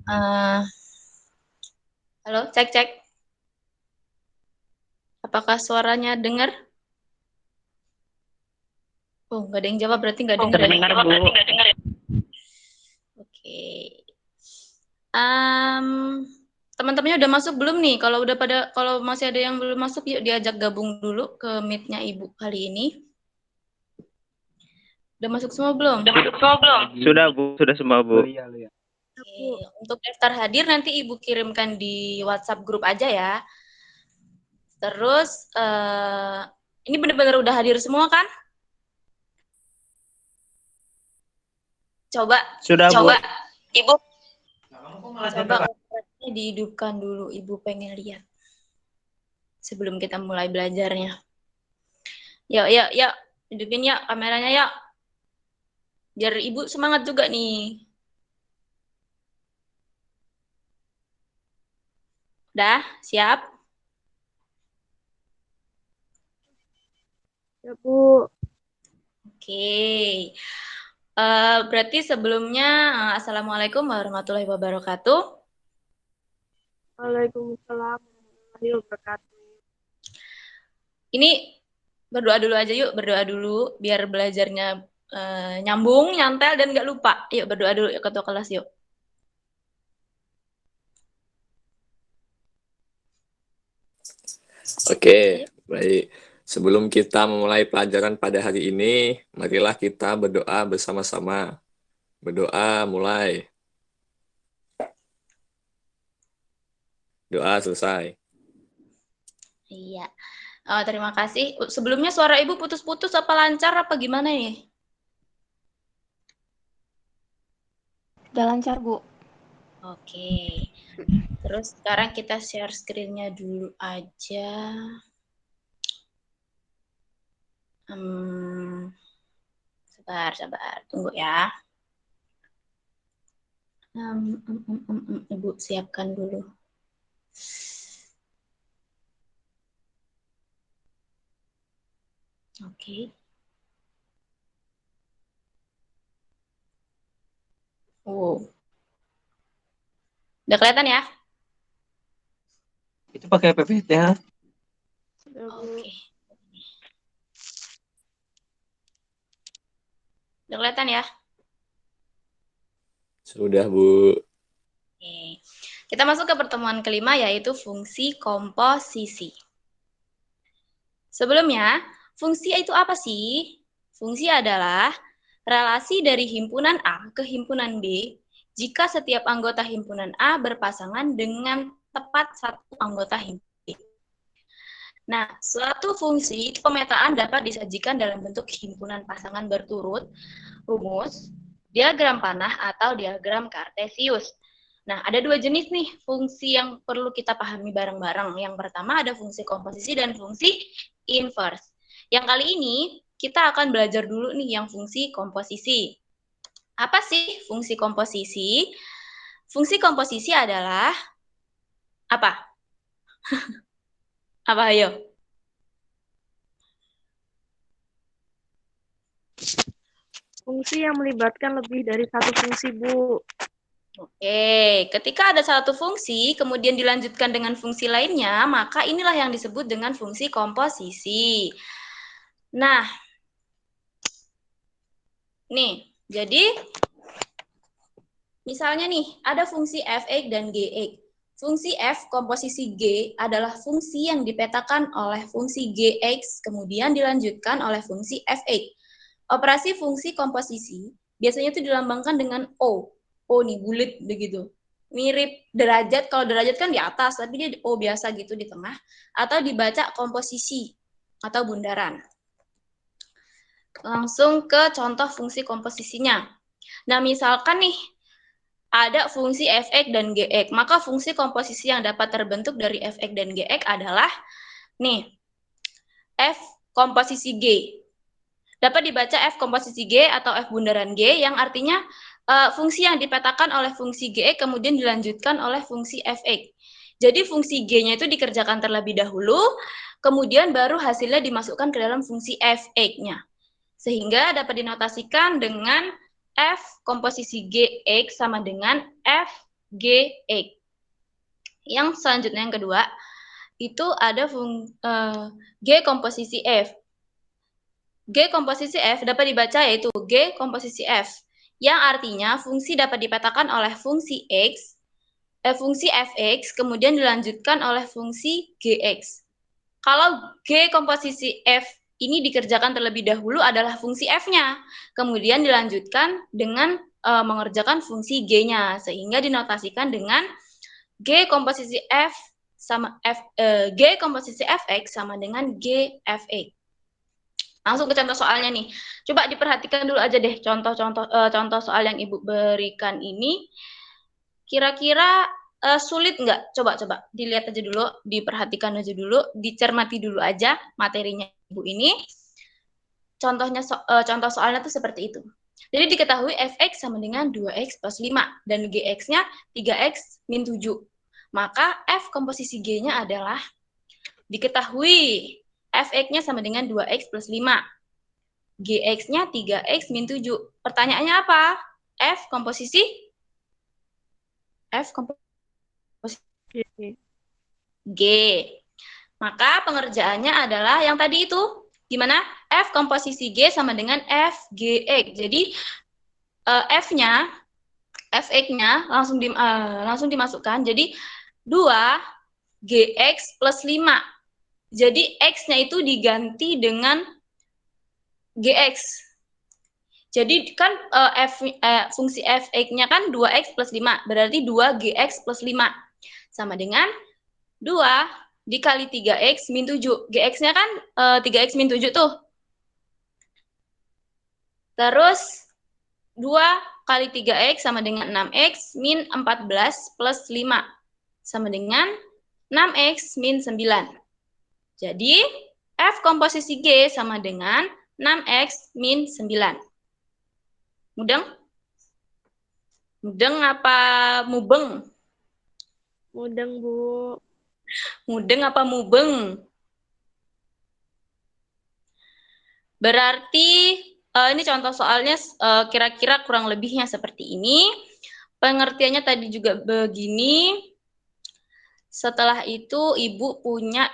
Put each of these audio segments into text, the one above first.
Halo, cek cek. Apakah suaranya dengar? Oh, nggak ada yang jawab, berarti nggak dengar ya? Dengar, Bu. Oke. Teman-temannya udah masuk belum nih? Kalau masih ada yang belum masuk, yuk diajak gabung dulu ke meet-nya Ibu kali ini. Udah masuk semua belum? Sudah, Bu. Sudah semua, Bu. Oke. Untuk daftar hadir nanti Ibu kirimkan di WhatsApp grup aja ya. Terus ini benar-benar udah hadir semua kan? Coba, Sudah, Bu. Ibu. Coba website-nya dihidupkan dulu, Ibu pengen lihat. Sebelum kita mulai belajarnya. Yuk, yuk, yuk. Hidupin yuk kameranya yuk. Biar Ibu semangat juga nih. Udah, siap? Ya, Bu. Oke. Berarti sebelumnya, Assalamualaikum warahmatullahi wabarakatuh. Waalaikumsalam warahmatullahi wabarakatuh. Ini berdoa dulu aja yuk, berdoa dulu biar belajarnya nyambung, nyantel, dan nggak lupa. Yuk berdoa dulu yuk, ketua kelas yuk. Oke, baik. Sebelum kita memulai pelajaran pada hari ini, marilah kita berdoa bersama-sama. Berdoa mulai. Doa selesai. Iya. Terima kasih. Sebelumnya suara Ibu putus-putus apa lancar apa gimana nih? Udah lancar, Bu. Oke. Terus sekarang kita share screen-nya dulu aja. Sabar, tunggu ya. Ibu siapkan dulu. Oke. Oh. Udah kelihatan ya? Itu pakai PPT ya? Oke. Udah kelihatan ya? Sudah, Bu. Oke. Kita masuk ke pertemuan kelima, yaitu fungsi komposisi. Sebelumnya, fungsi itu apa sih? Fungsi adalah relasi dari himpunan A ke himpunan B jika setiap anggota himpunan A berpasangan dengan tepat satu anggota himpunan B. Nah, suatu fungsi pemetaan dapat disajikan dalam bentuk himpunan pasangan berturut, rumus, diagram panah, atau diagram kartesius. Nah, ada dua jenis nih fungsi yang perlu kita pahami bareng-bareng. Yang pertama ada fungsi komposisi dan fungsi inverse. Yang kali ini kita akan belajar dulu nih yang fungsi komposisi. Apa sih fungsi komposisi? Fungsi komposisi adalah apa? Apa ayo? Fungsi yang melibatkan lebih dari satu fungsi, Bu. Oke, ketika ada satu fungsi, kemudian dilanjutkan dengan fungsi lainnya, maka inilah yang disebut dengan fungsi komposisi. Nah, nih, jadi misalnya nih, ada fungsi f(x) dan g(x). Fungsi f komposisi g adalah fungsi yang dipetakan oleh fungsi gx, kemudian dilanjutkan oleh fungsi f(x). Operasi fungsi komposisi biasanya itu dilambangkan dengan O. O nih, bulat begitu. Mirip derajat, kalau derajat kan di atas, tapi dia O biasa gitu di tengah. Atau dibaca komposisi atau bundaran. Langsung ke contoh fungsi komposisinya. Nah, misalkan nih, ada fungsi f(x) dan gx, maka fungsi komposisi yang dapat terbentuk dari f(x) dan gx adalah nih, f komposisi g. Dapat dibaca f komposisi g atau f bundaran g yang artinya fungsi yang dipetakan oleh fungsi g kemudian dilanjutkan oleh fungsi f(x). Jadi fungsi g-nya itu dikerjakan terlebih dahulu, kemudian baru hasilnya dimasukkan ke dalam fungsi f(x)-nya. Sehingga dapat dinotasikan dengan f komposisi gx sama dengan f Gx. Yang selanjutnya yang kedua, itu ada G komposisi F. G komposisi F dapat dibaca yaitu G komposisi F, yang artinya fungsi dapat dipetakan oleh fungsi X, fungsi Fx, kemudian dilanjutkan oleh fungsi Gx. Kalau G komposisi F ini dikerjakan terlebih dahulu adalah fungsi F-nya, kemudian dilanjutkan dengan mengerjakan fungsi G-nya, sehingga dinotasikan dengan G komposisi F sama G komposisi Fx sama dengan G Fx. Langsung ke contoh soalnya nih. Coba diperhatikan dulu aja deh contoh soal yang Ibu berikan ini. Kira-kira sulit nggak? Coba dilihat aja dulu, diperhatikan aja dulu, dicermati dulu aja materinya Ibu ini. Contoh soalnya tuh seperti itu. Jadi diketahui Fx sama dengan 2x plus 5 dan Gx-nya 3x min 7. Maka F komposisi G-nya adalah diketahui Fx-nya sama dengan 2x plus 5. Gx-nya 3x min 7. Pertanyaannya apa? F komposisi G. Maka pengerjaannya adalah yang tadi itu. Gimana? F komposisi G sama dengan F Gx. Jadi F-nya, Fx-nya langsung dimasukkan. Jadi 2 Gx plus 5. Jadi X-nya itu diganti dengan Gx. Jadi kan fungsi Fx-nya kan 2x plus 5. Berarti 2 Gx plus 5. Sama dengan 2 dikali 3x min 7. Gx-nya kan 3x min 7 tuh. Terus 2 kali 3x sama dengan 6x min 14 plus 5. Sama dengan 6x min 9. Jadi, F komposisi G sama dengan 6x min 9. Mudeng? Mudeng apa mubeng? Mudeng, Bu. Mudeng apa mubeng? Berarti, ini contoh soalnya kira-kira kurang lebihnya seperti ini. Pengertiannya tadi juga begini. Setelah itu, Ibu punya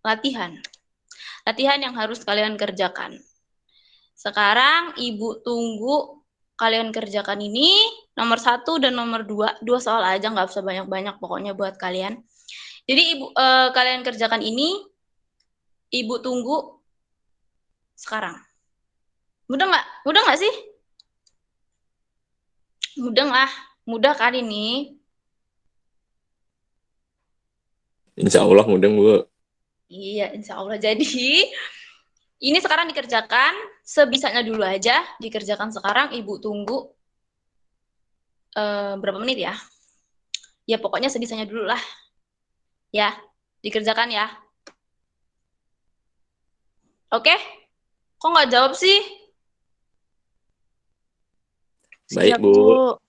latihan yang harus kalian kerjakan. Sekarang Ibu tunggu kalian kerjakan ini nomor 1 dan nomor 2 soal aja, nggak usah banyak-banyak pokoknya buat kalian. Jadi kalian kerjakan ini, Ibu tunggu sekarang. Mudah nggak sih? Mudah kan ini? Insya Allah mudah, Bu. Iya, insya Allah. Jadi, ini sekarang dikerjakan, sebisanya dulu aja, dikerjakan sekarang, Ibu tunggu berapa menit ya? Ya, pokoknya sebisanya dulu lah. Ya, dikerjakan ya. Oke? Kok nggak jawab sih? Baik, Siap, Bu.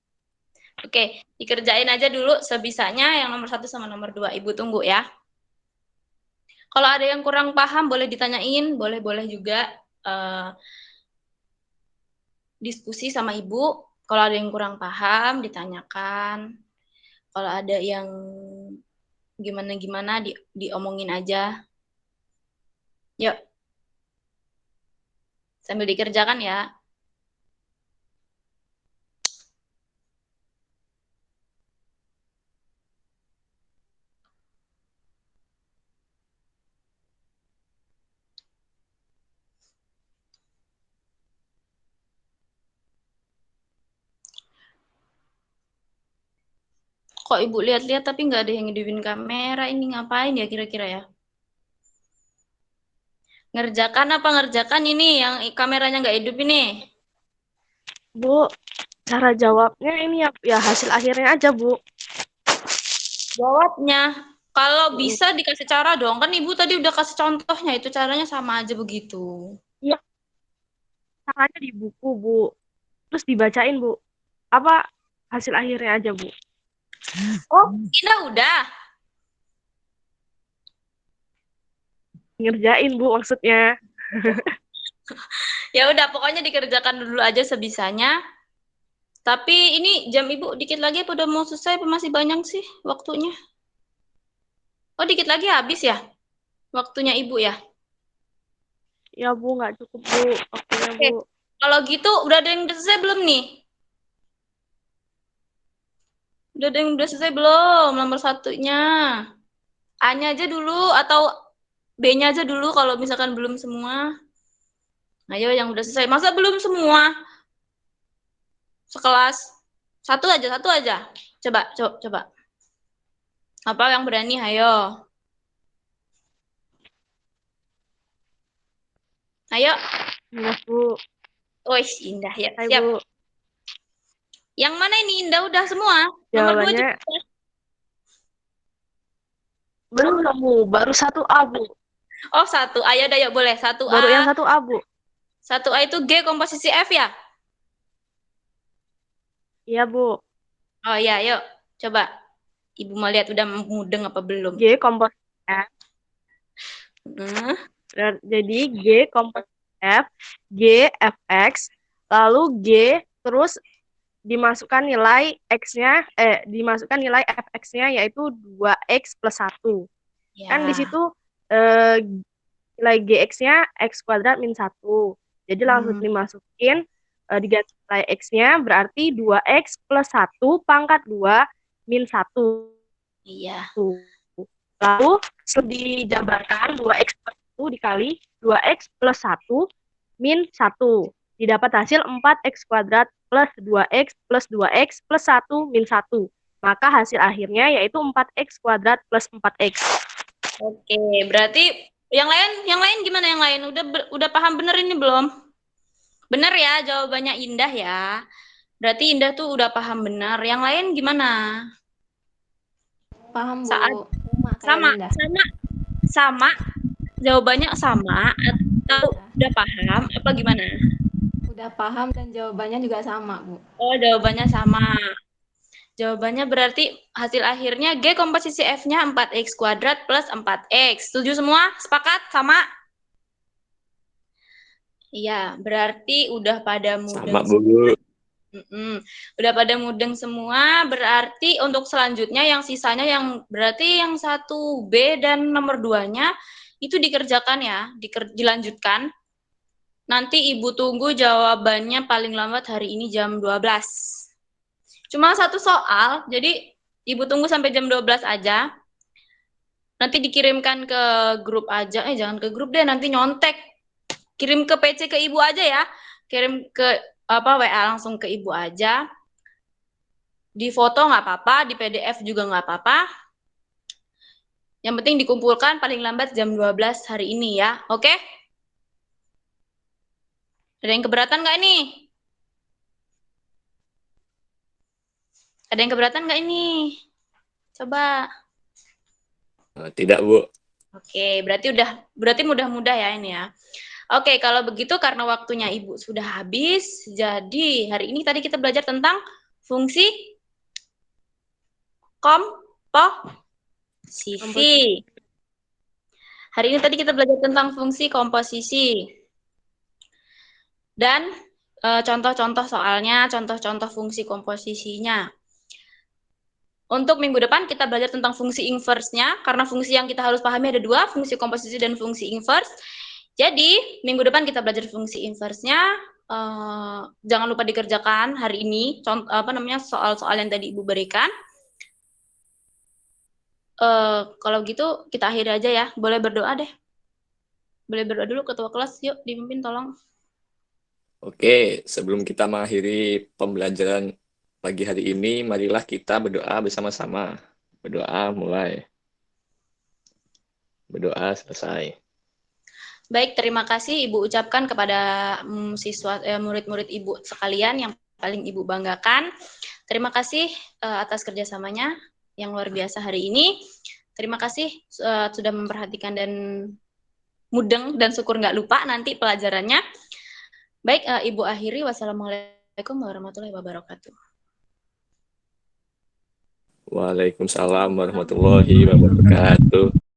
Oke, dikerjain aja dulu sebisanya yang nomor 1 sama nomor 2. Ibu tunggu ya. Kalau ada yang kurang paham, boleh ditanyain, boleh juga diskusi sama Ibu. Kalau ada yang kurang paham, ditanyakan. Kalau ada yang gimana-gimana, diomongin aja. Yuk. Sambil dikerjakan ya. Kok Ibu lihat-lihat tapi nggak ada yang ngidupin kamera, ini ngapain ya kira-kira ya? Ngerjakan apa ngerjakan ini yang kameranya nggak hidup ini? Bu, cara jawabnya ini ya hasil akhirnya aja, Bu. Jawabnya, kalau bisa dikasih cara dong. Kan Ibu tadi udah kasih contohnya, itu caranya sama aja begitu. Iya. Caranya di buku, Bu. Terus dibacain, Bu. Apa hasil akhirnya aja, Bu? Oh, ini udah. Ngerjain, Bu, maksudnya. Ya udah, pokoknya dikerjakan dulu aja sebisanya. Tapi ini jam Ibu dikit lagi apa udah mau selesai apa masih banyak sih waktunya? Oh, dikit lagi habis ya waktunya Ibu ya? Ya Bu, nggak cukup Bu waktunya Oke. Bu. Kalau gitu udah ada yang udah selesai belum nih? Udah ada yang udah selesai belum nomor satunya? A-nya aja dulu atau B-nya aja dulu kalau misalkan belum semua. Ayo yang udah selesai. Masa belum semua? Sekelas. Satu aja. Coba. Apa yang berani? Ayo. Ayo. Indah Bu. Wih, Indah ya. Hai Siap. Bu. Yang mana ini Indah udah semua? Nomor 2 Jawabannya juga. belum Bu, baru 1A Bu. Oh, 1. Ayo dah yuk boleh. 1A. Baru yang 1A Bu. 1A itu G komposisi F ya? Iya Bu. Oh iya, yuk. Coba. Ibu mau lihat udah mudeng apa belum? G komposisi F. Hmm. Jadi G komposisi F, G Fx, lalu G terus dimasukkan nilai X-nya, dimasukkan nilai Fx-nya yaitu 2X plus 1. Ya. Kan di situ nilai Gx-nya X kuadrat min 1. Jadi langsung dimasukin, diganti nilai X-nya berarti 2X plus 1 pangkat 2 min 1. Iya. Lalu dijabarkan 2X plus 1 dikali 2X plus 1 min 1. Didapat hasil 4X kuadrat plus 2X plus 2X plus 1 min 1. Maka hasil akhirnya yaitu 4X kuadrat plus 4X. Oke, berarti yang lain gimana yang lain? Udah paham bener ini belum? Bener ya, jawabannya Indah ya. Berarti Indah tuh udah paham bener. Yang lain gimana? Paham, Bu. Saat Sama kayak Linda. sama. Jawabannya sama atau udah paham apa gimana? Udah paham dan jawabannya juga sama, Bu. Oh, jawabannya sama. Jawabannya berarti hasil akhirnya G komposisi F-nya 4X kuadrat plus 4X. Setuju semua? Sepakat? Sama? Iya, berarti udah pada mudeng. Sama, Bu. Udah pada mudeng semua, berarti untuk selanjutnya yang sisanya yang berarti yang 1B dan nomor 2-nya itu dikerjakan ya, dilanjutkan. Nanti Ibu tunggu jawabannya paling lambat hari ini jam 12. Cuma satu soal, jadi Ibu tunggu sampai jam 12 aja. Nanti dikirimkan ke grup aja. Jangan ke grup deh, nanti nyontek. Kirim ke PC ke Ibu aja ya. Kirim ke WA langsung ke Ibu aja. Di foto nggak apa-apa, di PDF juga nggak apa-apa. Yang penting dikumpulkan paling lambat jam 12 hari ini ya. Oke? Ada yang keberatan nggak ini? Ada yang keberatan nggak ini? Coba. Tidak, Bu. Oke, berarti mudah-mudah ya ini ya. Oke, kalau begitu karena waktunya Ibu sudah habis, jadi hari ini tadi kita belajar tentang fungsi komposisi. Hari ini tadi kita belajar tentang fungsi komposisi. Dan contoh-contoh soalnya, contoh-contoh fungsi komposisinya. Untuk minggu depan kita belajar tentang fungsi inverse-nya, karena fungsi yang kita harus pahami ada 2, fungsi komposisi dan fungsi inverse. Jadi, minggu depan kita belajar fungsi inverse-nya. Jangan lupa dikerjakan hari ini, soal-soal yang tadi Ibu berikan. Kalau gitu, kita akhiri aja ya. Boleh berdoa deh. Boleh berdoa dulu, ketua kelas. Yuk, dipimpin tolong. Oke, sebelum kita mengakhiri pembelajaran pagi hari ini, marilah kita berdoa bersama-sama. Berdoa mulai. Berdoa selesai. Baik, terima kasih Ibu ucapkan kepada murid-murid Ibu sekalian yang paling Ibu banggakan. Terima kasih atas kerjasamanya yang luar biasa hari ini. Terima kasih sudah memperhatikan dan mudeng dan syukur nggak lupa nanti pelajarannya. Baik, Ibu akhiri. Wassalamualaikum warahmatullahi wabarakatuh. Waalaikumsalam warahmatullahi wabarakatuh.